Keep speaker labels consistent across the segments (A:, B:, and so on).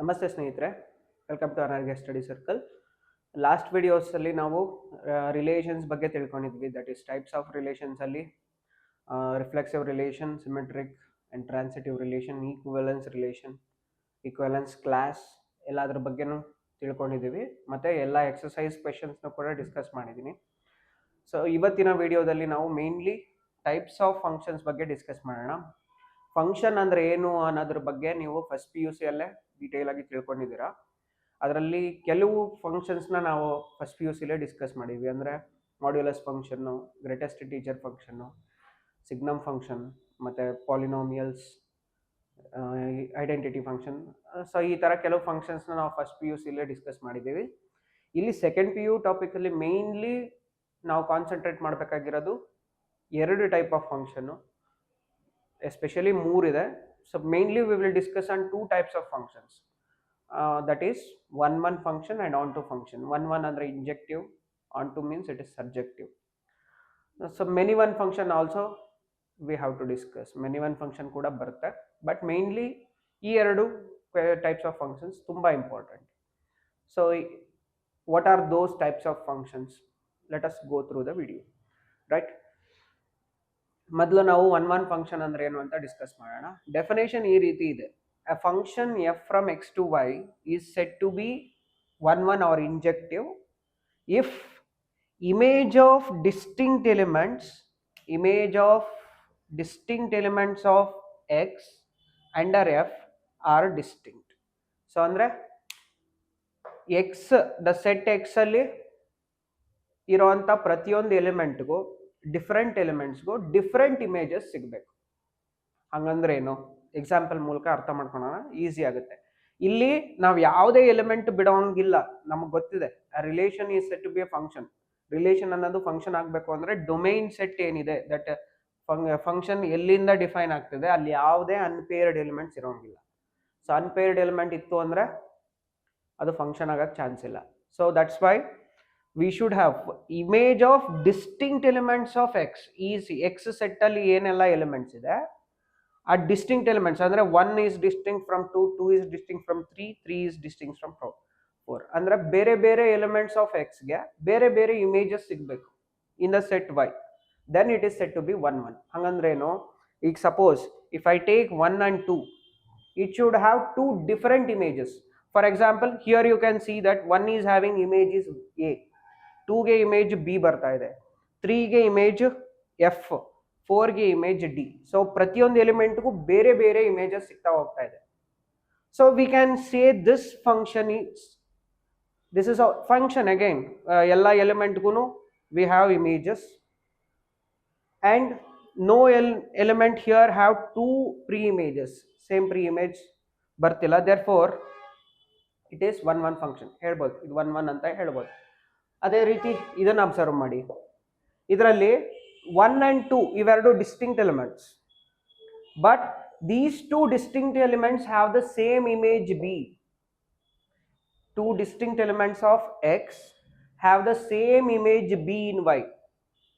A: ನಮಸ್ತೆ ಸ್ನೇಹಿತರೆ, welcome to ಅನರ್ಗೆ ಸ್ಟಡಿ ಸರ್ಕಲ್. ಲಾಸ್ಟ್ ವಿಡಿಯೋಸಲ್ಲಿ ನಾವು ರಿಲೇಷನ್ಸ್ ಬಗ್ಗೆ ತಿಳ್ಕೊಂಡಿದ್ವಿ. ದಟ್ ಈಸ್ ಟೈಪ್ಸ್ ಆಫ್ ರಿಲೇಷನ್ಸಲ್ಲಿ reflexive relation, symmetric and transitive relation, equivalence class ಎಲ್ಲದ್ರ ಬಗ್ಗೆನೂ ತಿಳ್ಕೊಂಡಿದ್ದೀವಿ. ಮತ್ತು ಎಲ್ಲ ಎಕ್ಸಸೈಸ್ ಕ್ವೆಶನ್ಸ್ನೂ ಕೂಡ ಡಿಸ್ಕಸ್ ಮಾಡಿದ್ದೀನಿ. ಸೊ ಇವತ್ತಿನ ವಿಡಿಯೋದಲ್ಲಿ ನಾವು ಮೇನ್ಲಿ ಟೈಪ್ಸ್ ಆಫ್ ಫಂಕ್ಷನ್ಸ್ ಬಗ್ಗೆ ಡಿಸ್ಕಸ್ ಮಾಡೋಣ. ಫಂಕ್ಷನ್ ಅಂದರೆ ಏನು ಅನ್ನೋದ್ರ ಬಗ್ಗೆ ನೀವು ಫಸ್ಟ್ PUC ಅಲ್ಲೇ ಡೀಟೇಲ್ ಆಗಿ ತಿಳ್ಕೊಂಡಿದ್ದೀರಾ. ಅದರಲ್ಲಿ ಕೆಲವು ಫಂಕ್ಷನ್ಸ್ನ ನಾವು ಫಸ್ಟ್ PUCಲೇ ಡಿಸ್ಕಸ್ ಮಾಡಿದ್ವಿ. ಅಂದರೆ modulus function, greatest integer function, signum function, ಮತ್ತು ಪಾಲಿನಾಮಿಯಲ್ಸ್, ಐಡೆಂಟಿಟಿ ಫಂಕ್ಷನ್. ಸೊ ಈ ಥರ ಕೆಲವು ಫಂಕ್ಷನ್ಸ್ನ ನಾವು ಫಸ್ಟ್ PUCಲೇ ಡಿಸ್ಕಸ್ ಮಾಡಿದ್ದೀವಿ. ಇಲ್ಲಿ ಸೆಕೆಂಡ್ PU ಟಾಪಿಕಲ್ಲಿ ಮೇನ್ಲಿ ನಾವು ಕಾನ್ಸಂಟ್ರೇಟ್ ಮಾಡಬೇಕಾಗಿರೋದು ಎರಡು ಟೈಪ್ ಆಫ್ ಫಂಕ್ಷನ್ನು, ಎಸ್ಪೆಷಲಿ ಮೂರಿದೆ. So mainly we will discuss on two types of functions, that is one function and onto function. One ಅಂದರೆ injective, onto means it is surjective. So many one function also we have to discuss. Many one function ಕೂಡ ಬರುತ್ತೆ, but mainly ಈ ಎರಡು types of functions ತುಂಬ important. So what are those types of functions? Let us go through the video, right? ಮೊದಲು ನಾವು one function ಅಂದ್ರೆ ಏನು ಅಂತ ಡಿಸ್ಕಸ್ ಮಾಡೋಣ. ಡೆಫಿನೇಷನ್ ಈ ರೀತಿ ಇದೆ: a function f from x to y is said to be one or injective if image of distinct elements of x under f are distinct. So ಅಂದ್ರೆ x the set x ಅಲ್ಲಿ ಇರುವಂತ ಪ್ರತಿಯೊಂದು ಎಲಿಮೆಂಟ್ಗೂ different ಎಲಿಮೆಂಟ್ಸ್ಗೂ different images ಸಿಗಬೇಕು. ಹಂಗಂದ್ರೆ ಏನು? Example ಮೂಲಕ ಅರ್ಥ ಮಾಡ್ಕೊಳ್ಳೋಣ, ಈಸಿ ಆಗುತ್ತೆ. ಇಲ್ಲಿ ನಾವು ಯಾವುದೇ ಎಲಿಮೆಂಟ್ ಬಿಡೋಂಗಿಲ್ಲ, ನಮಗೆ ಗೊತ್ತಿದೆ ಆ relation is set to be a function. Relation ಅನ್ನೋದು ಫಂಕ್ಷನ್ ಆಗಬೇಕು ಅಂದರೆ ಡೊಮೈನ್ ಸೆಟ್ ಏನಿದೆ, ದಟ್ ಫಂಕ್ಷನ್ ಎಲ್ಲಿಂದ ಡಿಫೈನ್ ಆಗ್ತಿದೆ ಅಲ್ಲಿ ಯಾವುದೇ ಅನ್ಪೇರ್ಡ್ ಎಲಿಮೆಂಟ್ಸ್ ಇರೋಂಗಿಲ್ಲ. ಸೊ ಅನ್ಪೇರ್ಡ್ ಎಲಿಮೆಂಟ್ ಇತ್ತು ಅಂದರೆ ಅದು ಫಂಕ್ಷನ್ ಆಗಕ್ಕೆ ಚಾನ್ಸ್ ಇಲ್ಲ. So that's why we should have image of distinct elements of x. is x set ಅಲ್ಲಿ ಏನೆಲ್ಲ ಎಲಿಮೆಂಟ್ಸ್ ಇದೆ ಆ ಡಿಸ್ಟಿಂಕ್ಟ್ ಎಲಿಮೆಂಟ್ಸ್ ಅಂದರೆ 1 is distinct from 2, 2 is distinct from 3, 3 is distinct from 4. ಅಂದರೆ ಬೇರೆ ಬೇರೆ ಎಲಿಮೆಂಟ್ಸ್ ಆಫ್ ಎಕ್ಸ್ಗೆ ಬೇರೆ ಬೇರೆ ಇಮೇಜಸ್ ಸಿಗಬೇಕು in the set y, then it is set to be one. ಹಂಗಂದ್ರೆ ಏನು? ಈಗ suppose if I take 1 and 2, it should have two different images. For example, here you can see that 1 is having image is a, 2 ಗೆ image B ಬರ್ತಾ ಇದೆ, 3 ಗೆ image F, 4 ಗೆ image D. So ಪ್ರತಿಯೊಂದು ಎಲಿಮೆಂಟ್ಗೂ ಬೇರೆ ಬೇರೆ ಇಮೇಜಸ್ ಸಿಗ್ತಾ ಹೋಗ್ತಾ ಇದೆ. So we can say this is a function. Again ಎಲ್ಲ ಎಲಿಮೆಂಟ್ಗೂ we have images and no element here have two preimages. Same preimage ಬರ್ತಿಲ್ಲ, therefore it is one function ಹೇಳ್ಬೋದು. ಇದು ಒನ್ ಅಂತ ಹೇಳ್ಬೋದು. ಅದೇ ರೀತಿ ಇದನ್ನು ಅಬ್ಸರ್ವ್ ಮಾಡಿ, ಇದರಲ್ಲಿ 1 and 2 ಇವೆರಡು distinct elements, but these two distinct elements have the same image B. Two distinct elements of X have the same image B in Y.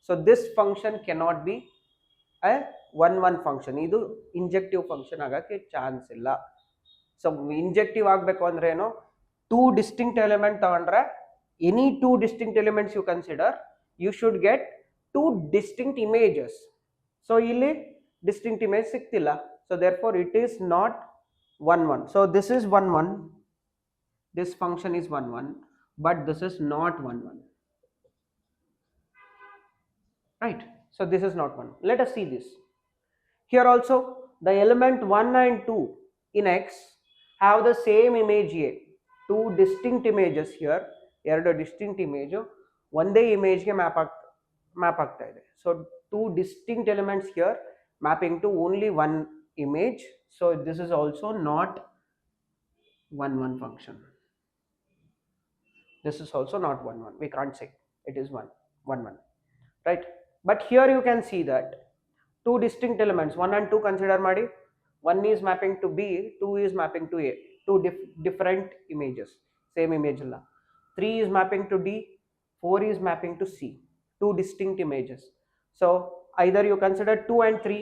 A: So this function cannot be a one function. ಇದು injective function ಆಗಕ್ಕೆ chance ಇಲ್ಲ. So injective ಆಗಬೇಕು ಅಂದ್ರೆ ಏನು? Two distinct element ತಗೊಂಡ್ರೆ any two distinct elements you consider, you should get two distinct images. So ಇಲ್ಲಿ distinct image ಸಿಗ್ತಿಲ್ಲ, so therefore it is not one. So this is one, this function is one, but this is not one, right? So this is not one. Let us see this. Here also the element 1 and 2 in x have the same image a. Two distinct images here, ಎರಡು distinct image ಒಂದೇ ಇಮೇಜ್ಗೆ map ಆಗ್ತಾ ಇದೆ. So two distinct elements here mapping to only one image. So this is also not one function. This is also not one. We can't say it is one, right? But here you can see that two distinct elements, 1 and 2 consider ಮಾಡಿ. 1 is mapping to B, 2 is mapping to A. Two different images, same image alla. 3 is mapping to D, 4 is mapping to C. Two distinct images. So either you consider 2 and 3,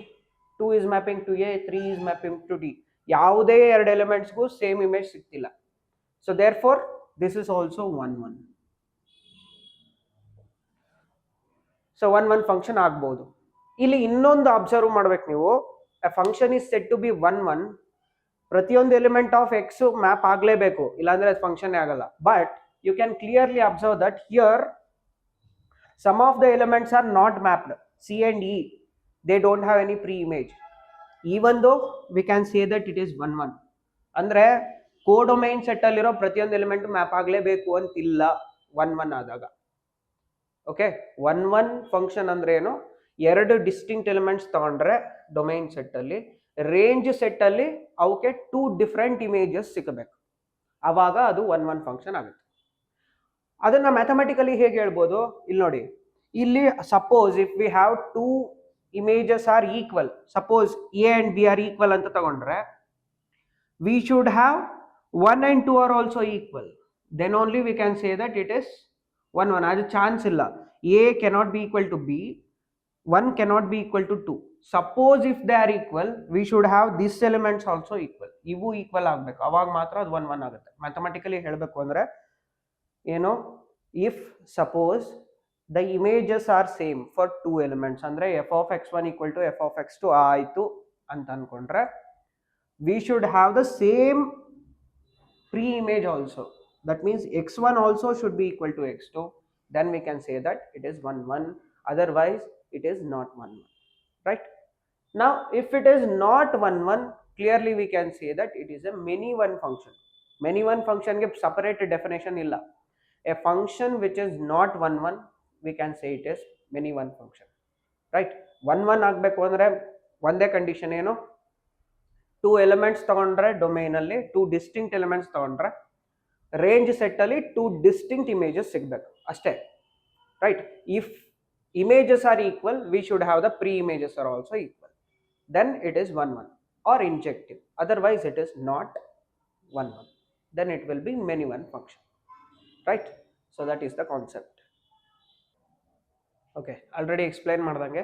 A: 2 is mapping to A, 3 is mapping to D. ಯಾವುದೇ ಎರಡು ಎಲಿಮೆಂಟ್ಸ್ಗೂ same image ಸಿಗ್ತಿಲ್ಲ. So therefore this is also 1 1. So 1 1 function ಆಗ್ಬೋದು. ಇಲ್ಲಿ ಇನ್ನೊಂದು observe ಮಾಡ್ಬೇಕು ನೀವು, a function is set to be 1 1, ಪ್ರತಿಯೊಂದು ಎಲಿಮೆಂಟ್ ಆಫ್ ಎಕ್ಸ್ ಮ್ಯಾಪ್ ಆಗಲೇಬೇಕು, ಇಲ್ಲಾಂದ್ರೆ ಅದು ಫಂಕ್ಷನ್ ಆಗಲ್ಲ. But you can clearly observe that here some of the elements are not mapped. C and E, they don't have any pre-image, even though we can say that it is 1 1. ಅಂದ್ರೆ ಕೋಡೊಮೈನ್ set ಅಲ್ಲಿರೋ ಪ್ರತಿಯೊಂದು element map ಆಗಲೇಬೇಕು ಅಂತಿಲ್ಲ 1 1 ಆದಾಗ. Okay, 1 1 function ಅಂದ್ರೆ ಏನು, ಎರಡು distinct elements ತಗೊಂಡ್ರೆ ಡೊಮೈನ್ ಸೆಟ್ ಅಲ್ಲಿ, ರೇಂಜ್ ಸೆಟ್ ಅಲ್ಲಿ ಅವಕ್ಕೆ 2 ಡಿಫರೆಂಟ್ ಇಮೇಜಸ್ ಸಿಗಬೇಕು, ಅವಾಗ ಅದು 1 1 ಫಂಕ್ಷನ್ ಆಗುತ್ತೆ. ಅದನ್ನ ಮ್ಯಾಥಮೆಟಿಕಲಿ ಹೇಗೆ ಹೇಳ್ಬೋದು, ಇಲ್ಲಿ ನೋಡಿ, ಇಲ್ಲಿ suppose if we have 2 images are equal, suppose A and B are equal ಅಂತ ತಗೊಂಡ್ರೆ we should have 1 and 2 are also equal, then only we can say that it is 1 1. ಅದು ಚಾನ್ಸ್ ಇಲ್ಲ, a cannot be equal to b, 1 cannot be equal to 2. suppose if they are equal, we should have these elements also equal, ಇವು equal ಆಗಬೇಕು, ಅವಾಗ ಮಾತ್ರ ಅದು 1 1 ಆಗುತ್ತೆ. Mathematically ಹೇಳಬೇಕು ಅಂದ್ರೆ ಏನು, if suppose the images are same for 2 elements, ಅಂದ್ರೆ f of x1 equal to f of x2 ಆಯಿತು ಅಂತ ಅನ್ಕೊಂಡ್ರೆ we should have the same pre-image also. That means x1 also should be equal to x2. Then we can say that it is 1 1. Otherwise, it is not 1 1. Right? Now, if it is not 1 1, clearly we can say that it is a many one function. Many one function give separate definition illa. A function which is not 1 1, we can say it is many one function. Right? 1 1 ಆಗಬೇಕು ಅಂದ್ರೆ ಒಂದೇ condition ಏನು, 2 elements ತಗೊಂಡ್ರೆ domain ಅಲ್ಲಿ 2 distinct elements ತಗೊಂಡ್ರೆ range set ಅಲ್ಲಿ 2 distinct images ಸಿಗಬೇಕು ಅಷ್ಟೇ. Right, if images are equal, we should have the preimages are also equal, then it is 1 1 or injective. Otherwise it is not 1 1, then it will be many one function. Right? So that is the concept. Okay, already explained ಮಾಡ್ದಂಗೆ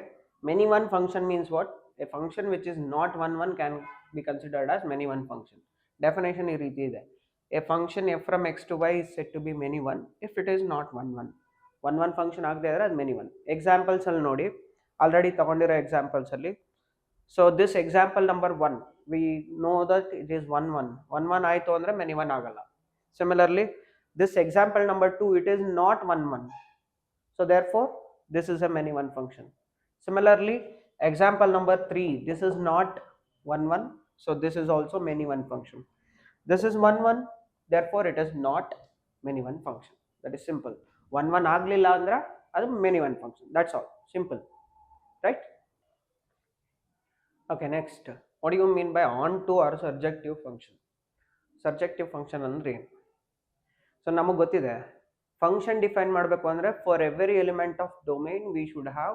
A: many one function means what, a function which is not 1 1 can be considered as many one function. Definition ಈ ರೀತಿ ಇದೆ, a function f from x to y is said to be many one if it is not 1 1. 1 1 function ಆಗದೆ ಇದ್ರೆ ಅದು many one. Examples ಅಲ್ಲಿ ನೋಡಿ, already ತಗೊಂಡಿರೋ examples ಅಲ್ಲಿ, so this example number 1, we know that it is 1 1. 1 1 ಆಯಿತು ಅಂದ್ರೆ many one ಆಗಲ್ಲ. Similarly, this example number 2, it is not 1 1, so therefore this is a many one function. Similarly, example number 3, this is not 1 1, so this is also many one function. This is 1 1, therefore it is not many one function. That is simple. 1 1 ಆಗ್ಲಿಲ್ಲ ಅಂದ್ರೆ ಅದು many one function. That's all. Simple. Right? Okay, next. What do you mean by onto or surjective function? Surjective function ಅಂದ್ರೆ ಏನು? So ನಮಗೆ ಗೊತ್ತಿದೆ, function define ಮಾಡಬೇಕು ಅಂದ್ರೆ for every element of domain we should have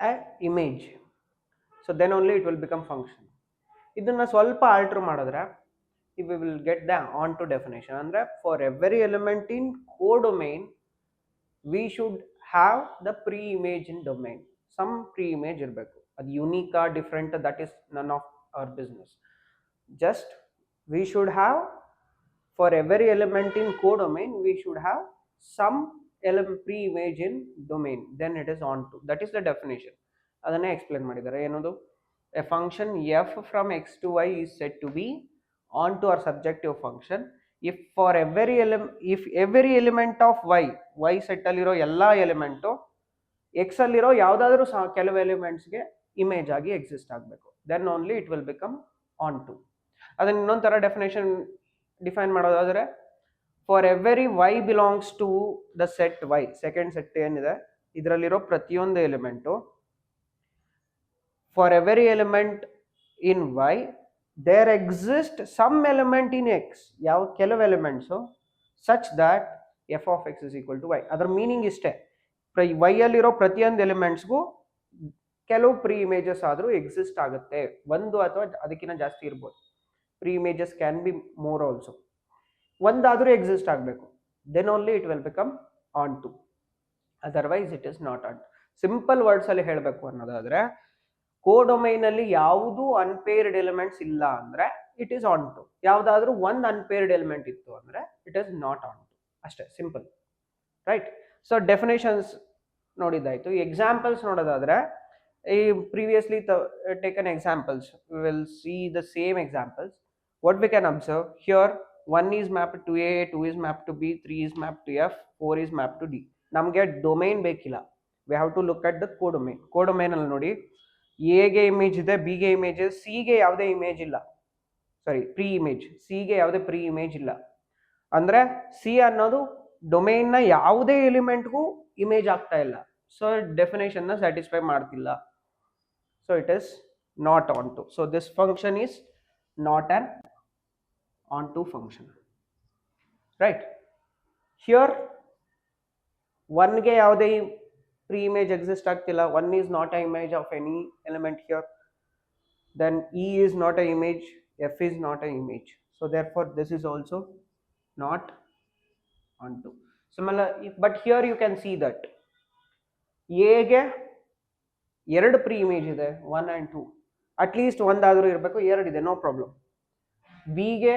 A: a image, so then only it will become function. ಇದನ್ನ ಸ್ವಲ್ಪ alter ಮಾಡಿದ್ರೆ we will get the onto definition. ಅಂದ್ರೆ for every element in codomain we should have the preimage in domain. Some preimage ಇರಬೇಕು, ಅದು ಯೂನಿಕಾ different, that is none of our business. Just we should have, for every element in codomain we should have some pre-image in domain, then it is onto. That is the definition. ಅದನ್ನೇ explain ಮಾಡಿದ್ದಾರೆ. ಏನದು, a function f from x to y is said to be onto or surjective function if for every element of y set ಅಲ್ಲಿರೋ ಎಲ್ಲಾ element x ಅಲ್ಲಿರೋ ಯಾವುದಾದ್ರೂ ಕೆಲವು ಎಲಿಮೆಂಟ್ಸ್ಗೆ image ಆಗಿ exist ಆಗಬೇಕು, then only it will become onto. ಅದನ್ನ ಇನ್ನೊಂದು ಥರ ಡೆಫಿನೇಷನ್ ಡಿಫೈನ್ ಮಾಡೋದಾದ್ರೆ, for every y belongs to the set y, second set ಏನಿದೆ ಇದರಲ್ಲಿರೋ ಪ್ರತಿಯೊಂದು element, for every element in y there exist some element in x, ಯಾವ ಕೆಲವು elements such that f of x is equal to y. ಅದರ meaning ಇಷ್ಟೇ, y ಅಲ್ಲಿರೋ ಪ್ರತಿಯೊಂದು ಎಲಿಮೆಂಟ್ಸ್ಗೂ ಕೆಲವು ಪ್ರೀ ಇಮೇಜಸ್ ಆದರೂ ಎಕ್ಸಿಸ್ಟ್ ಆಗುತ್ತೆ, ಒಂದು ಅಥವಾ ಅದಕ್ಕಿಂತ ಜಾಸ್ತಿ ಇರ್ಬೋದು. Pre images can be more also. ಒಂದಾದರೂ ಎಕ್ಸಿಸ್ಟ್ ಆಗಬೇಕು, then only it will become onto, otherwise it is not on. Simple words ಅಲ್ಲಿ ಹೇಳಬೇಕು ಅನ್ನೋದಾದ್ರೆ, ಕೋಡೊಮೈನ್ ಅಲ್ಲಿ ಯಾವುದು ಅನ್ಪೇರ್ಡ್ ಎಲಿಮೆಂಟ್ಸ್ ಇಲ್ಲ ಅಂದ್ರೆ ಇಟ್ ಈಸ್ ಆನ್ ಟು, ಯಾವ್ದಾದ್ರು ಒಂದು ಅನ್ಪೇರ್ಡ್ ಎಲಿಮೆಂಟ್ ಇತ್ತು ಅಂದ್ರೆ it is not onto, ಅಷ್ಟೇ, ಸಿಂಪಲ್, ರೈಟ್. ಸೊ ಡೆಫಿನೇಷನ್ಸ್ ನೋಡಿದ್ದಾಯ್ತು. ಎಕ್ಸಾಂಪಲ್ಸ್ ನೋಡೋದಾದ್ರೆ ಈ previously taken examples, we will see the same examples. What we can observe here, 1 is mapped to A, 2 is mapped to B, 3 is mapped to F, 4 is mapped to D. ನಮಗೆ domain ಬೇಕಿಲ್ಲ, we have to look at the codomain. Codomain ಅಲ್ಲಿ ನೋಡಿ, ಎಗೆ image ಇದೆ, ಬಿಗೆ image ಇದೆ, ಸಿಗೆ ಯಾವುದೇ ಇಮೇಜ್ ಇಲ್ಲ, ಸಾರಿ ಪ್ರೀ ಇಮೇಜ್, ಸಿಗೆ ಯಾವುದೇ ಪ್ರೀ ಇಮೇಜ್ ಇಲ್ಲ ಅಂದ್ರೆ ಸಿ ಅನ್ನೋದು ಡೊಮೈನ್ ನ ಯಾವುದೇ ಎಲಿಮೆಂಟ್ಗೂ ಇಮೇಜ್ ಆಗ್ತಾ ಇಲ್ಲ. ಸೊ ಡೆಫಿನೇಷನ್ ನ ಸ್ಯಾಟಿಸ್ಫೈ ಮಾಡ್ತಿಲ್ಲ. So it is not onto. So this function is not on onto function, right? Here 1 ಗೆ ಯಾವುದೇ ಪ್ರೀ ಇಮೇಜ್ ಎಕ್ಸಿಸ್ಟ್ ಆಗ್ತಿಲ್ಲ, 1 is not an image of any element here, then E is not an image, F is not an image, so therefore this is also not onto. Similar, but here you can see that A ಗೆ ಎರಡು pre image ಇದೆ, 1 and 2, at least ಒಂದಾದರೂ ಇರಬೇಕು, ಎರಡಿದೆ, no problem. B ಗೆ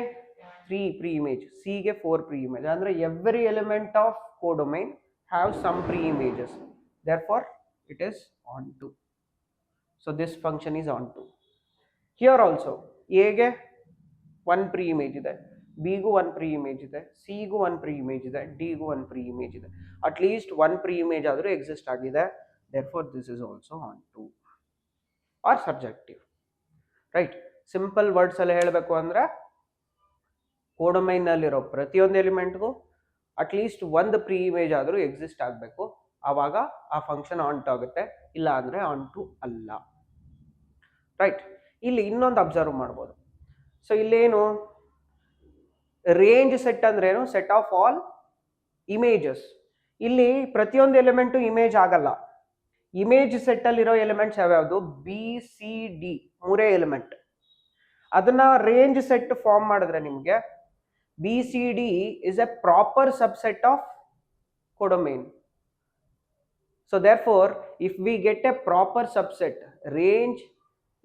A: 3 pre image, C ಗೆ 4 preimage, ಅಂದ್ರೆ every element of codomain have some preimages, therefore it is onto. So this function is onto. Here also A ಗೆ 1 pre image ಇದೆ, B ಗೂ 1 pre image ಇದೆ, C ಗೂ 1 pre image ಇದೆ, D ಗೂ 1 pre image ಇದೆ, at least 1 pre image ಆದರೂ exist ಆಗಿದೆ, therefore this is also onto or subjective, right? Simple words ಅಲ್ಲಿ ಹೇಳಬೇಕು ಅಂದ್ರೆ ಕೋಡೊಮೈನ್ ನಲ್ಲಿರೋ ಪ್ರತಿಯೊಂದು ಎಲಿಮೆಂಟ್ಗೂ ಅಟ್ ಲೀಸ್ಟ್ ಒಂದು ಪ್ರೀ ಇಮೇಜ್ ಆದರೂ ಎಕ್ಸಿಸ್ಟ್ ಆಗಬೇಕು, ಆವಾಗ ಆ ಫಂಕ್ಷನ್ ಆನ್ ಟು ಆಗುತ್ತೆ, ಇಲ್ಲ ಅಂದ್ರೆ ಆನ್ ಟು ಅಲ್ಲ, ರೈಟ್? ಇಲ್ಲಿ ಇನ್ನೊಂದು ಅಬ್ಸರ್ವ್ ಮಾಡ್ಬೋದು. ಸೊ ಇಲ್ಲೇನು ರೇಂಜ್ ಸೆಟ್ ಅಂದ್ರೆ ಏನು, ಸೆಟ್ ಆಫ್ ಆಲ್ ಇಮೇಜಸ್. ಇಲ್ಲಿ ಪ್ರತಿಯೊಂದು ಎಲಿಮೆಂಟು ಇಮೇಜ್ ಆಗಲ್ಲ. ಇಮೇಜ್ ಸೆಟ್ ಅಲ್ಲಿರೋ ಎಲಿಮೆಂಟ್ಸ್ ಯಾವ್ಯಾವುದು, ಬಿ ಸಿ ಡಿ ಮೂರೇ ಎಲಿಮೆಂಟ್. ಅದನ್ನ ರೇಂಜ್ ಸೆಟ್ ಫಾರ್ಮ್ ಮಾಡಿದ್ರೆ ನಿಮಗೆ B C D is a proper subset of codomain. So therefore if we get a proper subset, range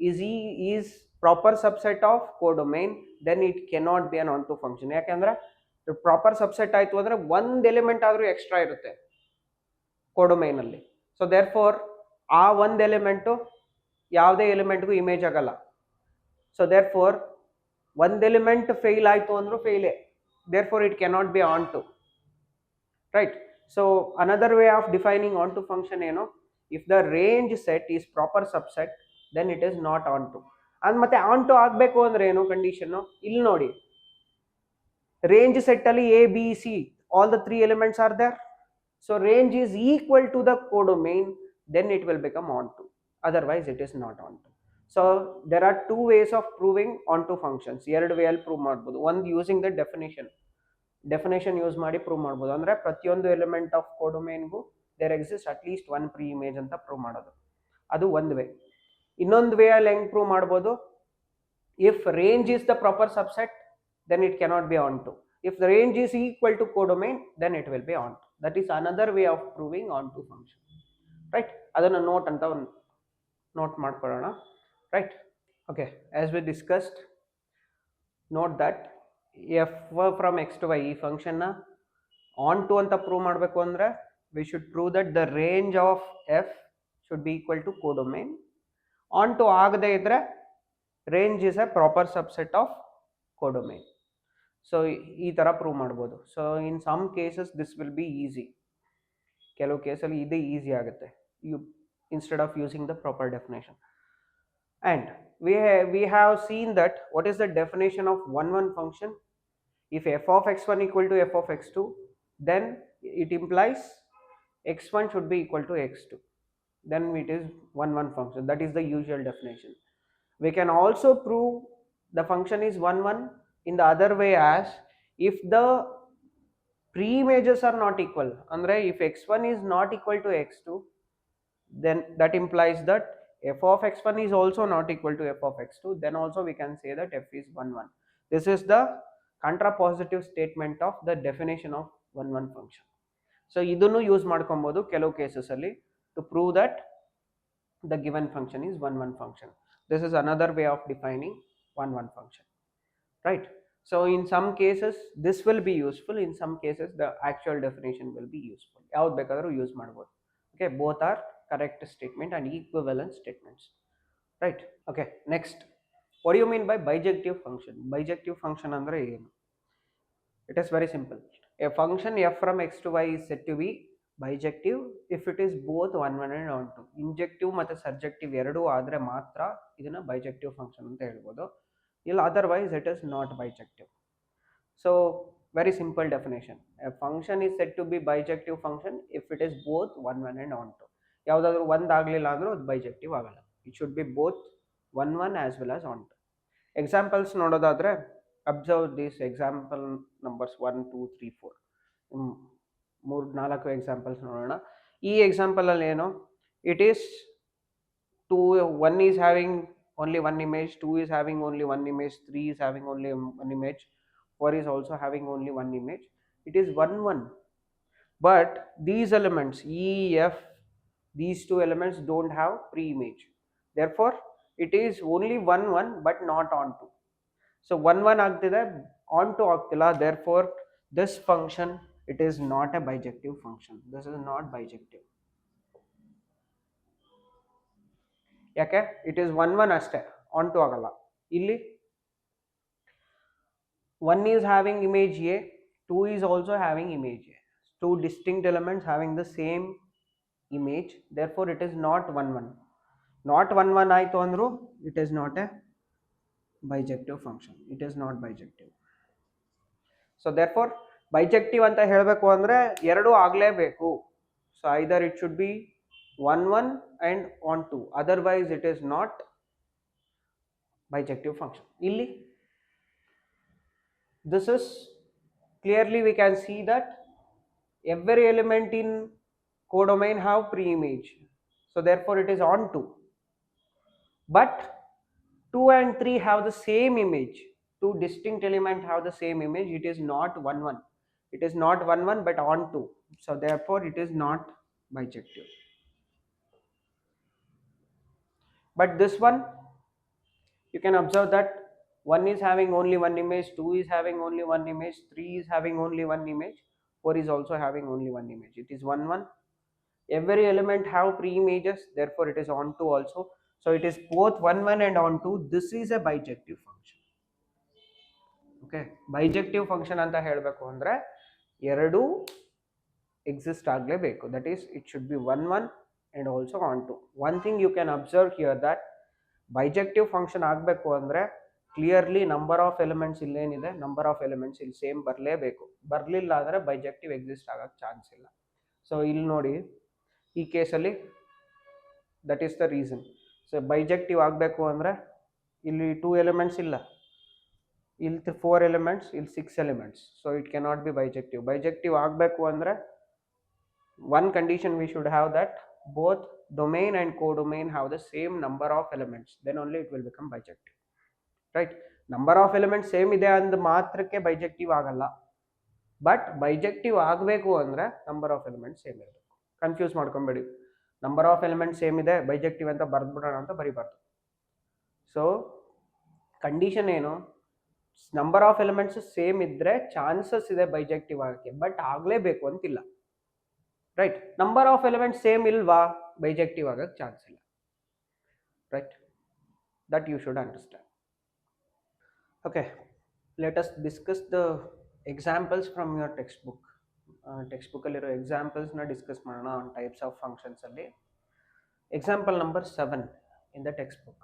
A: is proper subset of codomain, then it cannot be an onto function. ಯಾಕಂದ್ರೆ proper subset ಆಯ್ತು ಅಂದ್ರೆ ಒಂದು element ಆದ್ರೂ extra ಇರುತ್ತೆ ಕೋಡೊಮೈನ್ ಅಲ್ಲಿ. So there four ಆ ಒಂದು element ಯಾವುದೇ ಎಲಿಮೆಂಟ್ಗೂ ಇಮೇಜ್ ಆಗಲ್ಲ. ಸೊ ದೇರ್ ಫೋರ್ ಒಂದು ಎಲಿಮೆಂಟ್ ಫೇಲ್ ಆಯ್ತು ಅಂದ್ರೂ ಫೇಲೇ, therefore it cannot be onto, right? So another way of defining onto function ಏನು, if the range set is proper subset then it is not onto. and ಮತ್ತೆ onto ಆಗಬೇಕು ಅಂದ್ರೆ ಏನು condition, ಇಲ್ಲಿ ನೋಡಿ ರೇಂಜ್ ಸೆಟ್ ಅಲ್ಲಿ A B C all the three elements are there, so range is equal to the codomain, then it will become onto, otherwise it is not onto. So there are two ways of proving onto functions, ಎರಡು way ಅಲ್ಲಿ prove ಮಾಡಬಹುದು. ಒಂದು using the definition use ಮಾಡಿ prove ಮಾಡ್ಬೋದು, ಅಂದ್ರೆ ಪ್ರತಿಯೊಂದು element of ಕೋಡೊಮೈನ್ಗೂ there exist at least one preimage ಅಂತ ಪ್ರೂವ್ ಮಾಡೋದು, ಅದು ಒಂದು ವೇ. ಇನ್ನೊಂದು ವೇ ಅಲ್ಲಿ ಹೆಂಗ್ ಪ್ರೂವ್ ಮಾಡ್ಬೋದು, if range is the proper subset then it cannot be onto, if the range is equal to codomain then it will be onto. That is another way of proving onto function, right? ಅದನ್ನು note ಅಂತ ಒಂದು note ಮಾಡ್ಕೊಳ್ಳೋಣ, right? Okay, as we discussed, note that f from x to y ಈ ಫಂಕ್ಷನ್ನ onto ಅಂತ prove ಮಾಡಬೇಕು ಅಂದರೆ we should prove that the range of f should be equal to codomain. Onto ಆಗದೆ ಇದ್ರೆ range is a proper subset of codomain. So ಈ ಥರ prove ಮಾಡ್ಬೋದು. So in some cases this will be easy, ಕೆಲವು ಕೇಸಲ್ಲಿ ಇದೇ easy ಆಗುತ್ತೆ, you instead of using the proper definition. And we have seen that what is the definition of one function. If f of x1 equal to f of x2, then it implies x1 should be equal to x2, then it is one function. That is the usual definition. We can also prove the function is one in the other way, as if the pre-images are not equal, andre if x1 is not equal to x2, then that implies that f of x1 is also not equal to f of x2, then also we can say that f is 1. This is the contrapositive statement of the definition of one function. So idunu use ಮಾಡ್ಕೊಬಹುದು ಕೆಲವು cases ಅಲ್ಲಿ to prove that the given function is 1 1 function. This is another way of defining 1 1 function, right? So in some cases this will be useful, in some cases the actual definition will be useful. ಯಾವ್ದು ಬೇಕಾದರೂ use ಮಾಡ್ಬೋದು. Okay, both are correct statement and equivalent statements, right? Okay, next, what do you mean by bijective function? Bijective function ಅಂದ್ರೆ ಏನು? It is very simple. A function f from x to y is said to be bijective if it is both 1 1 and on 2. Injective ಮತ್ತು ಸರ್ಜೆಕ್ಟಿವ್ ಎರಡೂ ಆದರೆ ಮಾತ್ರ ಇದನ್ನ bijective function ಅಂತ ಹೇಳ್ಬೋದು. ಇಲ್ಲ otherwise it is not bijective. So very simple definition. A function is said to be bijective function if it is both 1 1 and on 2. ಯಾವುದಾದ್ರೂ ಒಂದು ಆಗಲಿಲ್ಲ ಅಂದ್ರೂ ಅದು bijective ಆಗಲ್ಲ. It should be both 1 1 as well as on 2. Examples ನೋಡೋದಾದ್ರೆ observe these example numbers 1 2 3 4. ಮೂರು ನಾಲ್ಕು examples ನೋಡೋಣ. ಈ ಎಕ್ಸಾಂಪಲ್ ಅಲ್ಲಿ ಏನು, it is 2 1 is having only one image, 2 is having only one image, 3 is having only one image, 4 is also having only one image. It is 1 1, but these elements E F, these two elements don't have pre-image, therefore it is only 1 1 but not on 2. So 1 1 ಆಗ್ತಿದೆ, on 2 ಆಗ್ತಿಲ್ಲ, therefore this function, it is not a bijective function. This is not bijective. ಯಾಕೆ? It is 1 1 ಅಷ್ಟೇ, on 2 ಆಗಲ್ಲ. ಇಲ್ಲಿ 1 is having image A, 2 is also having image A. Two distinct elements having the same image, therefore it is not 1 1. Not 1 1 ಆಯಿತು ಅಂದರೂ it is not a bijective function. It is not bijective. So therefore bijective ಅಂತ ಹೇಳಬೇಕು ಅಂದ್ರೆ ಎರಡು ಆಗಲೇಬೇಕು. So either it should be 1 1 and on 2, otherwise it is not bijective function. Illi this is clearly we can see that every element in codomain have pre-image, so therefore it is on 2, but 2 and 3 have the same image. Two distinct elements have the same image. It is not 1 1. It is not 1 1 but on 2. So therefore it is not bijective. But this one, you can observe that 1 is having only one image, 2 is having only one image, 3 is having only one image, 4 is also having only one image. It is 1 1. Every element have pre-images, therefore it is on 2 also. So it is both 1 1 and on 2. This is a bijective function. Okay, bijective function ಅಂತ ಹೇಳಬೇಕು ಅಂದ್ರೆ ಎರಡು exist ಆಗಲೇಬೇಕು. That is, it should be 1 1 and also on 2. One thing you can observe here that bijective function ಆಗಬೇಕು ಅಂದ್ರೆ clearly number of elements ಇಲ್ಲೇನಿದೆ, number of elements ಇಲ್ಲಿ same ಬರಲೇಬೇಕು. ಬರಲಿಲ್ಲ ಅಂದರೆ ಬೈಜೆಕ್ಟಿವ್ ಎಕ್ಸಿಸ್ಟ್ ಆಗಕ್ಕೆ ಚಾನ್ಸ್ ಇಲ್ಲ. ಸೊ ಇಲ್ಲಿ ನೋಡಿ ಈ ಕೇಸಲ್ಲಿ that is the reason. So bijective ಆಗಬೇಕು ಅಂದರೆ ಇಲ್ಲಿ 2 ಎಲಿಮೆಂಟ್ಸ್ ಇಲ್ಲ, ಇಲ್ಲಿ 4 ಎಲಿಮೆಂಟ್ಸ್, ಇಲ್ಲಿ 6 elements. So it cannot B bijective. Bijective ಆಗಬೇಕು ಅಂದರೆ one condition we should have that both domain and codomain have the same number of elements, then only it will become bijective, right? Number of elements same ಇದೆ ಅಂದ ಮಾತ್ರಕ್ಕೆ bijective ಆಗಲ್ಲ, but bijective ಆಗಬೇಕು ಅಂದ್ರೆ number of elements same ಇರಬೇಕು. Confuse ಮಾಡ್ಕೊಂಬೇಡಿ, number of elements same ಇದೆ bijective ಅಂತ ಬರೆದ್ಬಿಡೋಣ ಅಂತ ಬರಿಬಾರ್ದು. ಸೊ ಕಂಡೀಷನ್ ಏನು, ನಂಬರ್ ಆಫ್ ಎಲಿಮೆಂಟ್ಸ್ ಸೇಮ್ ಇದ್ರೆ ಚಾನ್ಸಸ್ ಇದೆ bijective ಆಗಕ್ಕೆ, ಬಟ್ ಆಗಲೇಬೇಕು ಅಂತಿಲ್ಲ, right? Number of elements same ilva, bijective agak chance illa, right? That you should understand. Okay, let us discuss the examples from your textbook. Textbook alliro examples na discuss ಮಾಡೋಣ on types of functions alli. Example number 7 in the textbook.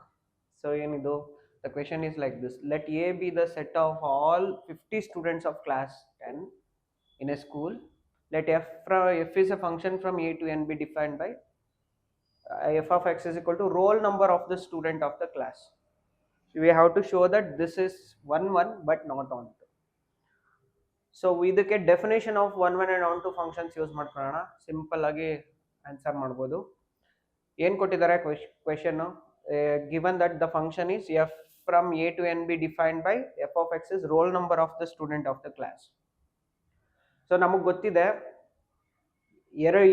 A: So enidu, the question is like this: let A be the set of all 50 students of class 10 in a school. Let f is a function from A to n be defined by f of x is equal to roll number of the student of the class. We have to show that this is 1 1 but not on 2. So ಇದಕ್ಕೆ definition of 1 1 and on 2 functions use ಮಾಡ್ಕೊಳ್ಳೋಣ. Simple ಆಗಿ answer ಮಾಡ್ಬೋದು. ಏನು ಕೊಟ್ಟಿದ್ದಾರೆ question, given that the function is f from A to n be defined by f of x is roll number of the student of the class. So ನಮಗೆ ಗೊತ್ತಿದೆ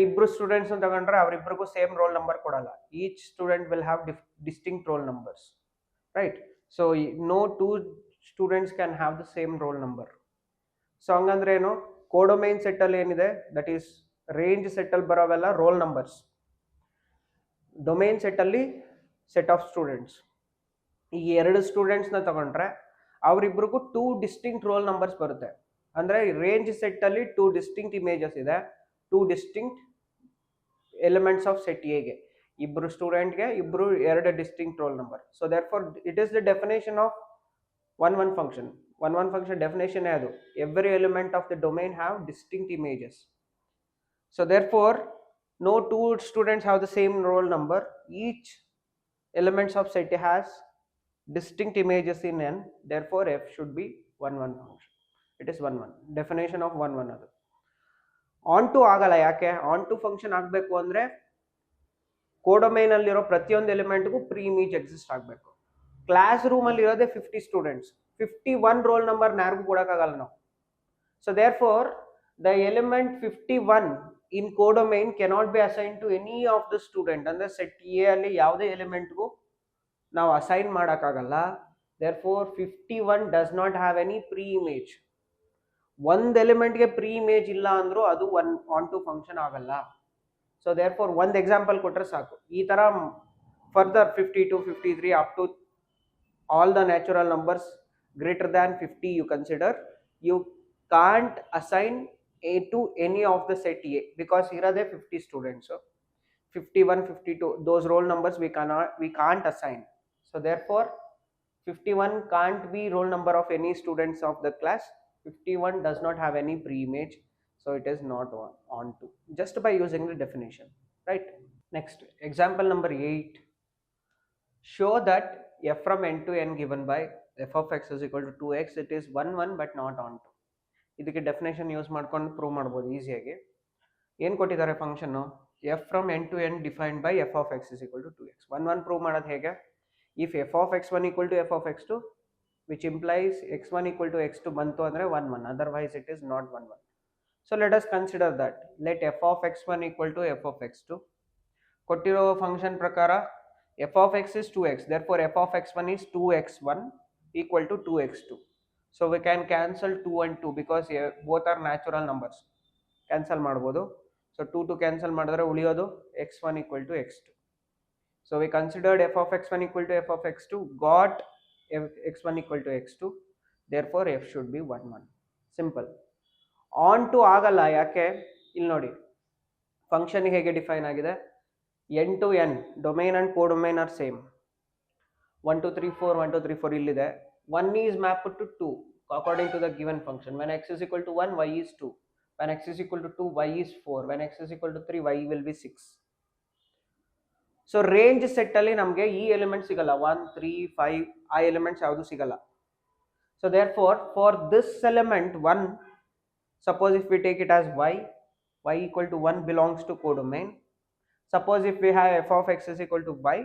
A: ಇಬ್ರು students ತಗೊಂಡ್ರೆ ಅವರಿಬ್ಬರಿಗೂ ಸೇಮ್ ರೋಲ್ ನಂಬರ್ ಕೊಡಲ್ಲ. Each student will have distinct roll numbers, right? So no two students can have the same roll number. So ಹಂಗಂದ್ರೆ ಏನು, ಕೋಡೊಮೈನ್ set ಅಲ್ಲಿ ಏನಿದೆ ದಟ್ ಈಸ್ ರೇಂಜ್ ಸೆಟ್ ಅಲ್ಲಿ ಬರೋವೆಲ್ಲ ರೋಲ್ ನಂಬರ್ಸ್, ಡೊಮೈನ್ ಸೆಟ್ ಅಲ್ಲಿ set of students. ಈ ಎರಡು ಸ್ಟೂಡೆಂಟ್ಸ್ನ ತಗೊಂಡ್ರೆ ಅವರಿಬ್ರಿಗೂ ಟೂ ಡಿಸ್ಟಿಂಕ್ಟ್ ರೋಲ್ ನಂಬರ್ಸ್ ಬರುತ್ತೆ. ಅಂದರೆ ರೇಂಜ್ ಸೆಟ್ ಅಲ್ಲಿ ಟೂ ಡಿಸ್ಟಿಂಕ್ಟ್ ಇಮೇಜಸ್ ಇದೆ, two distinct elements of set ಎಗೆ. ಇಬ್ರು ಸ್ಟೂಡೆಂಟ್ಗೆ ಇಬ್ರು ಎರಡು distinct roll number. So therefore it is the definition of one function. One function definition ಅದು, every element of the domain have distinct images. So therefore no two students have the same roll number. Each elements of set has distinct images in n, therefore f should be 1 1 function. It is 1 1 definition of 1 1. ಅದು on to ಆಗಲ್ಲ. ಯಾಕೆ on to function ಆಗಬೇಕು ಅಂದರೆ ಕೋಡೊಮೈನ್ ಅಲ್ಲಿರೋ ಪ್ರತಿಯೊಂದು ಎಲಿಮೆಂಟ್ಗೂ pre image exist ಆಗಬೇಕು. Class ರೂಮಲ್ಲಿ ಇರೋದೇ 50 ಸ್ಟೂಡೆಂಟ್ಸ್, 51 ರೋಲ್ ನಂಬರ್ ಯಾರಿಗೂ ಕೊಡೋಕ್ಕಾಗಲ್ಲ ನಾವು. So therefore the element 51 in codomain cannot be assigned to any of the student. ಅಂದ್ರೆ ಸೆಟ್ ಎ ಅಲ್ಲಿ ಯಾವುದೇ ಎಲಿಮೆಂಟ್ಗೂ ನಾವು ಅಸೈನ್ ಮಾಡೋಕ್ಕಾಗಲ್ಲ. therefore 51 does not have any pre image. ಒಂದು ಎಲಿಮೆಂಟ್ಗೆ ಪ್ರೀ ಇಮೇಜ್ ಇಲ್ಲ ಅಂದ್ರೂ ಅದು ಒನ್ ಆನ್ ಟು ಫಂಕ್ಷನ್ ಆಗಲ್ಲ. ಸೊ therefore ಒಂದು ಎಕ್ಸಾಂಪಲ್ ಕೊಟ್ಟರೆ ಸಾಕು. ಈ ಥರ further 52 53 up to all the natural numbers greater than 50 you consider, you can't assign a to any of the set A because here are the 50 students. So 51 52 those roll numbers we can't assign. So therefore 51 can't be roll number of any students of the class. 51 does not have any pre-image, so it is not on to, just by using the definition, right? Next example number 8. Show that f from n to n given by f of x is equal to 2x, it is 1 1 but not on to. ಇದಕ್ಕೆ definition use ಮಾಡ್ಕೊಂಡು prove ಮಾಡ್ಬೋದು ಈಸಿಯಾಗಿ. ಏನು ಕೊಟ್ಟಿದ್ದಾರೆ ಫಂಕ್ಷನ್ನು, F from N to N defined by F of X is equal to 2x. 1 1 prove ಮಾಡೋದು ಹೇಗೆ, if F of x1 equal to F of x2 which implies x1 equal to x2 ಬಂತು ಅಂದರೆ 1 1, otherwise it is not 1 1. So let us consider that let F of x1 equal to F of x2. ಕೊಟ್ಟಿರೋ function ಪ್ರಕಾರ F of x is 2x, therefore F of x1 is 2x1 equal to 2x2. So we can cancel 2 and 2 because both are natural numbers. Cancel ಮಾಡ್ಬೋದು. So 2 to cancel ಮಾಡಿದ್ರೆ ಉಳಿಯೋದು x1 equal to x2. So we considered f of x1 equal to f of x2, got x1 equal to x2, therefore f should be 1 1. Simple. On to ಆಗಲ್ಲ. ಯಾಕೆ, ಇಲ್ಲಿ ನೋಡಿ function ಹೇಗೆ define ಆಗಿದೆ, n to n domain and codomain are same. 1 2 3 4 1 2 3 4 ಇಲ್ಲಿದೆ. 1 is mapped to 2 according to the given function. When x is equal to 1, y is 2. When x is equal to 2, y is 4. When x is equal to 3, y will be 6. So range set ಅಲ್ಲಿ ನಮಗೆ ಈ element ಸಿಗಲ್ಲ, 1 3 5 ಆ elements ಯಾವುದು ಸಿಗಲ್ಲ. So therefore for this element 1, suppose if we take it as y equal to 1 belongs to codomain. Suppose if we have f of x is equal to y,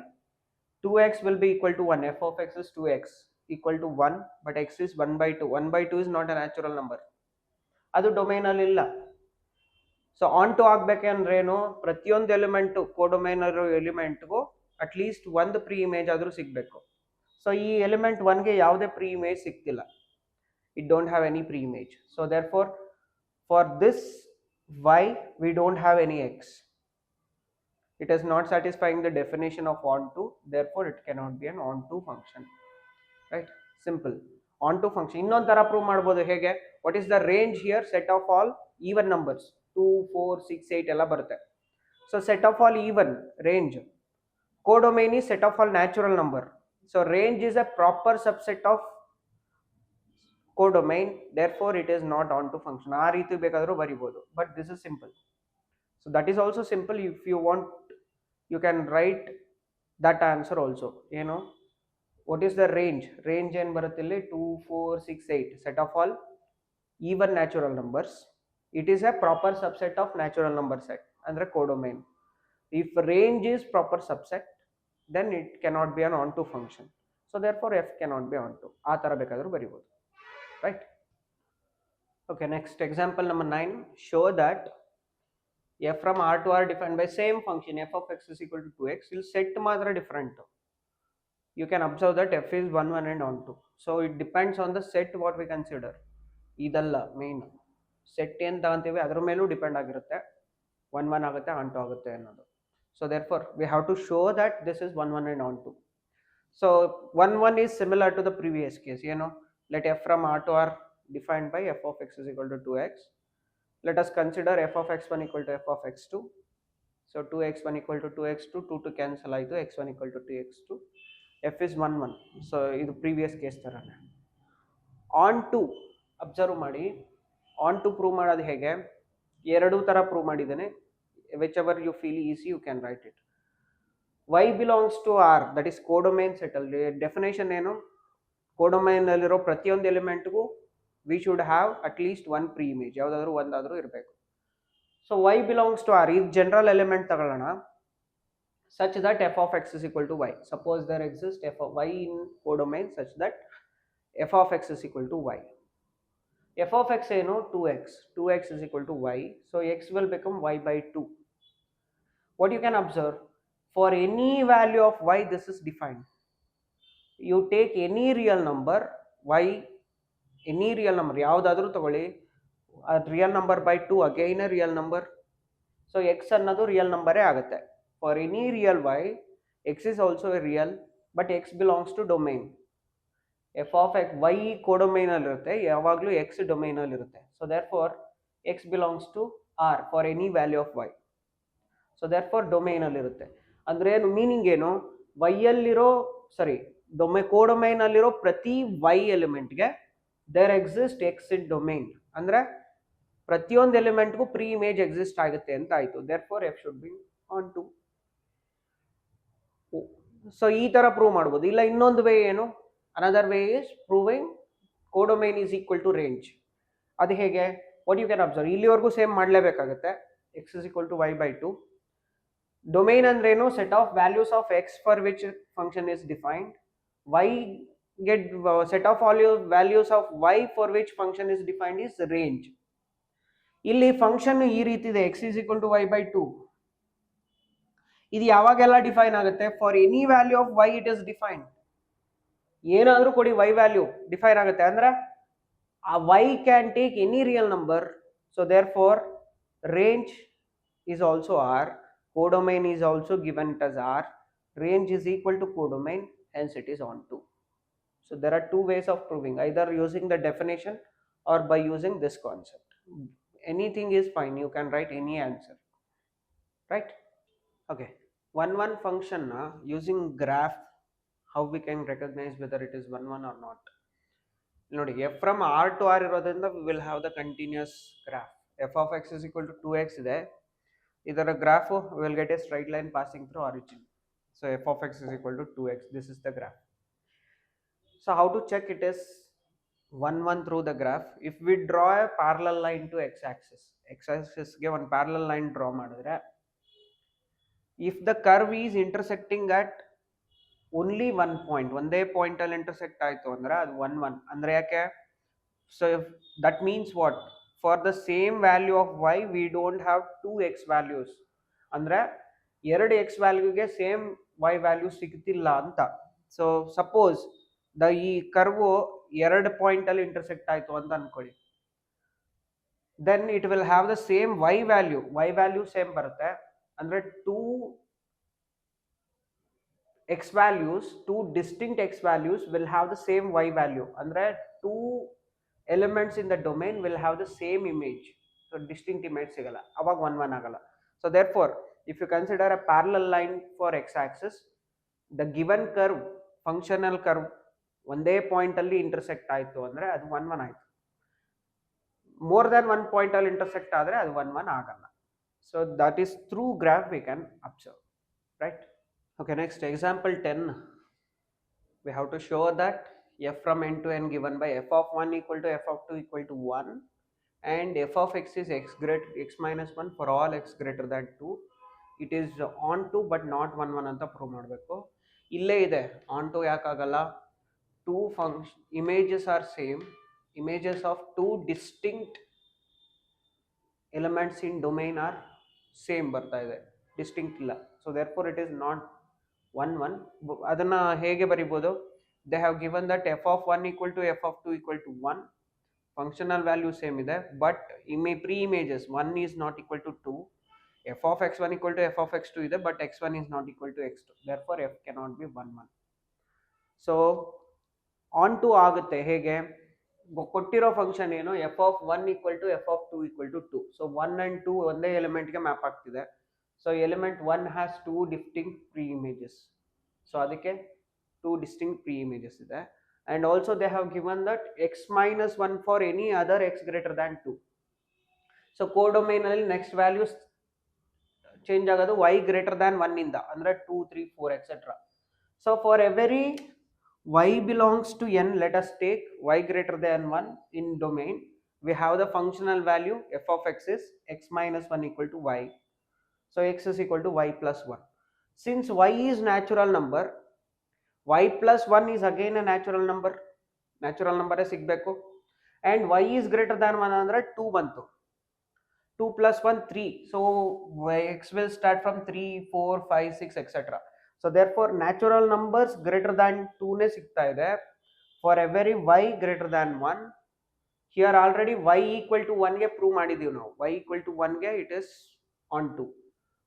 A: 2x will be equal to 1. f of x is 2x equal to 1, but x is 1 by 2. 1 by 2 is not a natural number. ಅದು domain ಅಲ್ಲಿ ಇಲ್ಲ. So on to ಆಗ್ಬೇಕಂದ್ರೆ ಏನು, ಪ್ರತಿಯೊಂದು element codomain ಇರೋ ಎಲಿಮೆಂಟ್ಗೂ at least ಒಂದು pre image ಆದರೂ ಸಿಗಬೇಕು. ಸೊ ಈ ಎಲಿಮೆಂಟ್ 1ಗೆ ಯಾವುದೇ ಪ್ರೀ ಇಮೇಜ್ ಸಿಗ್ತಿಲ್ಲ, it don't have any pre image. So therefore this y we don't have any x. It is not satisfying the definition of onto, therefore it cannot be an onto function, right? Simple. Onto function ಇನ್ನೊಂದು ತರ prove ಮಾಡಬಹುದು. ಹೇಗೆ, what is the range here, set of all even numbers 2 4 6 8 ಎಲ್ಲ ಬರುತ್ತೆ. so set of all even range, codomain is set of all natural number. so range is a proper subset of codomain, therefore it is not onto function. ಆ ರೀತಿ ಬೇಕಾದರೂ ಬರಿಬಹುದು, but this is simple. so that is also simple. if you want you can write that answer also. what is the range ಏನು ಬರುತ್ತೆ ಇಲ್ಲಿ, 2 4 6 8 set of all even natural numbers. it is a proper subset of natural number set ಅಂದ್ರೆ codomain. if range is proper subset then it cannot be an onto function. so therefore f cannot be onto. ಆ ತರ ಬೇಕಾದರೂ ಬರಿಬಹುದು, right? okay, next example number 9. show that f from R to R defined by same function f of x is equal to 2x. Will set matra different. You can observe that f is 1 1 and on 2. So it depends on the set what we consider. ಇದಲ್ಲ main set ಏನು ತಗೊಂತೀವಿ ಅದ್ರ ಮೇಲೂ depend ಆಗಿರುತ್ತೆ 1 1 ಆಗುತ್ತೆ on 2 ಆಗುತ್ತೆ ಅನ್ನೋದು. So therefore we have to show that this is 1 1 and on 2. So 1 1 is similar to the previous case. Let f from R to R defined by f of x is equal to 2x. Let us consider f of x1 equal to f of x2. So 2x1 equal to 2x2, 2 to cancel ಆಯಿತು, x1 equal to 2x2. f is 1 1. So ಇದು previous case ಥರನೇ. On to observe ಮಾಡಿ, onto prove ಮಾಡೋದು ಹೇಗೆ, ಎರಡೂ ಥರ prove ಮಾಡಿದ್ದೇನೆ. Which you feel easy you can write it. y belongs to r, that is codomain set. ಅಲ್ಲಿ definition ಏನು, ಕೋಡೊಮೈನ್ ಅಲ್ಲಿರೋ ಪ್ರತಿಯೊಂದು ಎಲಿಮೆಂಟ್ಗೂ we should have at least one preimage, ಯಾವುದಾದ್ರೂ ಒಂದಾದರೂ ಇರಬೇಕು. So y belongs to r, ಇದು general element ತಗೊಳ್ಳೋಣ. such that f of x is equal to y. Suppose there exists f of y in codomain such that f of x is equal to y. f of x ಏನು 2x, 2x is equal to y, so x will become y by 2. What you can observe, for any value of y this is defined. You take any real number y, any real number ಯಾವುದಾದರೂ ತಗೊಳ್ಳಿ, real number by 2 again a real number, so x ಅನ್ನೋದು real number ಆಗುತ್ತೆ. For any real y, x is also a real, but x belongs to domain. f of x, y codomain ಅಲ್ಲಿ ಇರುತ್ತೆ, ಯಾವಾಗಲೂ x domain ಅಲ್ಲಿ ಇರುತ್ತೆ. So therefore x belongs to R for any value of y. So therefore domain ಅಲ್ಲಿ ಇರುತ್ತೆ. ಅಂದ್ರೆ ಏನು meaning ಏನು, y ಅಲ್ಲಿರೋ ಕೋಡೊಮೈನ್ ಅಲ್ಲಿರೋ ಪ್ರತಿ y ಎಲಿಮೆಂಟ್ಗೆ there exist x in domain. ಅಂದ್ರೆ ಪ್ರತಿಯೊಂದು ಎಲಿಮೆಂಟ್ಗೂ ಪ್ರೀ ಇಮೇಜ್ ಎಕ್ಸಿಸ್ಟ್ ಆಗುತ್ತೆ ಅಂತ ಆಯ್ತು. therefore f should be on 2. ಸೊ ಈ ತರ ಪ್ರೂವ್ ಮಾಡ್ಬೋದು. ಇಲ್ಲ ಇನ್ನೊಂದು ವೇ ಏನು, another way is proving codomain is equal to range. ಅದು ಹೇಗೆ, ವಾಟ್ ಯು ಕ್ಯಾನ್ ಅಬ್ಸರ್ವ್, ಇಲ್ಲಿವರೆಗೂ ಸೇಮ್ ಮಾಡಲೇಬೇಕಾಗುತ್ತೆ. x is equal to y by 2. Domain ಅಂದ್ರೇನು, set of values of x for which function is defined. y get set of values of y for which function is defined is range. ಇಲ್ಲಿ function ಈ ರೀತಿ ಇದೆ, x is equal to y by 2. ಇದು ಯಾವಾಗೆಲ್ಲ define ಆಗುತ್ತೆ, for any value of y it is defined. ಏನಾದರೂ ಕೊಡಿ y value define ಆಗುತ್ತೆ. ಅಂದ್ರೆ ಆ y can take any real number. So therefore range is also R, codomain is also given it as R, range is equal to codomain, hence it is on 2. So there are two ways of proving, either using the definition or by using this concept. Anything is fine, you can write any answer, right? Okay, one function using graph, how we can recognize whether it is 1 1 or not. ನೋಡಿ, f from R to R ಇರೋದ್ರಿಂದ we will have the continuous graph. f of x is equal to 2x ಇದೆ, ಇದರ graph we will get a straight line passing through origin. So f of x is equal to 2x, this is the graph. So how to check it is 1 1 through the graph. If we draw a parallel line to x-axis ಗೆ ಒಂದು parallel line draw ಮಾಡಿದ್ರೆ, if the curve is intersecting at only one point, ಒಂದೇ point ಅಲ್ಲಿ intersect ಆಯ್ತು ಅಂದ್ರೆ ಅದು 1 1. ಅಂದ್ರೆ ಯಾಕೆ, so if that means what, for the same value of y we don't have two x values. ಅಂದ್ರೆ ಎರಡು x ವ್ಯಾಲ್ಯೂಗೆ ಸೇಮ್ y ವ್ಯಾಲ್ಯೂ ಸಿಗ್ತಿಲ್ಲ ಅಂತ. ಸೊ ಸಪೋಸ್ ಈ ಕರ್ವ್ ಎರಡು ಪಾಯಿಂಟ್ ಅಲ್ಲಿ ಇಂಟರ್ಸೆಕ್ಟ್ ಆಯ್ತು ಅಂತ ಅನ್ಕೊಳ್ಳಿ, then it will have the same y value same ಬರುತ್ತೆ. ಅಂದ್ರೆ two x values, two distinct x values will have the same y value. Andre two elements in the domain will have the same image, so distinct image sigala, avag 1 1 agala. So therefore if you consider a parallel line for x axis, the given curve, functional curve ಒಂದೇ point ಅಲ್ಲಿ intersect ಆಯ್ತು ಅಂದ್ರೆ ಅದು 1 1 ಆಯ್ತು. more than one point ಅಲ್ಲಿ intersect ಆದ್ರೆ ಅದು 1 1 ಆಗಲ್ಲ. So that is through graph we can observe, right? Okay, next example 10, we have to show that f from n to n given by f of 1 equal to f of 2 equal to 1 and f of x is x minus 1 for all x greater than 2. It is on 2 but not 1 1 ಅಂತ prove ಮಾಡಬೇಕು. ಇಲ್ಲೇ ಇದೆ on 2 ಯಾಕಾಗಲ್ಲ, two images are same, images of two distinct elements in domain are same ಬರ್ತಾ ಇದೆ, distinct ಇಲ್ಲ. So therefore it is not 1 1. ಅದನ್ನು ಹೇಗೆ ಬರಿಬೋದು? They have given that F of 1 equal to F of 2 equal to 1. Functional value same ಇದೆ, but pre images 1 is not equal to 2. F of x1 equal to F of x2 ಇದೆ, but x1 is not equal to x2. Therefore F cannot be 1 1. So onto ಆಗುತ್ತೆ ಹೇಗೆ? ಕೊಟ್ಟಿರೋ function ಏನು? F of 1 equal to F of 2 equal to 2. So 1 and 2 ಒಂದೇ ಎಲಿಮೆಂಟ್ಗೆ map ಆಗ್ತಿದೆ. So element 1 has 2 distinct pre images. So ಅದಕ್ಕೆ 2 distinct pre images ಇದೆ. And also they have given that x minus 1 for any other x greater than 2. So codomain alli next values change ಆಗೋದು y greater than 1 ಇಂದ, ಅಂದ್ರೆ 2 3 4 etc. So for every y belongs to n, let us take y greater than 1 in domain. We have the functional value f of x is x minus 1 equal to y. So x is equal to y plus 1. Since y is natural number, y plus 1 is again a natural number. Natural number sigbeku. And y is greater than 1 andre 2 bantu. 2 plus 1 3. So x will start from 3 4 5 6 etc. So therefore natural numbers greater than 2 ne sigta ide for every y greater than 1. Here already y equal to 1 ge prove ಮಾಡಿದೀವಿ ನಾವು. Y equal to 1 ge it is on 2.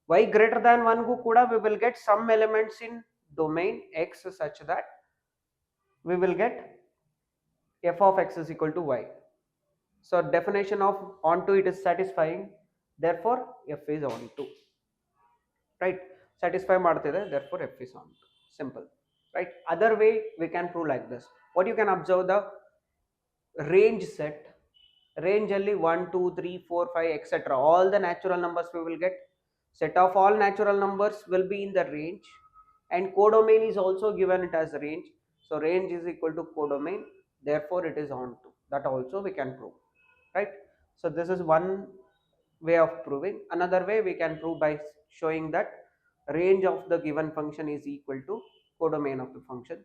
A: Y greater than 1 ಗೂ ಕೂಡ we will get some elements in domain x such that we will get f of x is equal to y. So definition of onto it is satisfying, therefore f is onto, right? Satisfy ಮಾಡ್ತಿದೆ, therefore f is onto. Simple, right? Other way we can prove like this. What you can observe, the range set, range alli 1 2 3 4 5 etc. all the natural numbers we will get. Set of all natural numbers will be in the range, and codomain is also given it as range. So range is equal to codomain, therefore it is onto. That also we can prove, right? So this is one way of proving. Another way we can prove by showing that range of the given function is equal to codomain of the function,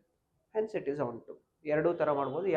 A: hence it is onto. ಎರಡು ತರ ಮಾಡಬಹುದು.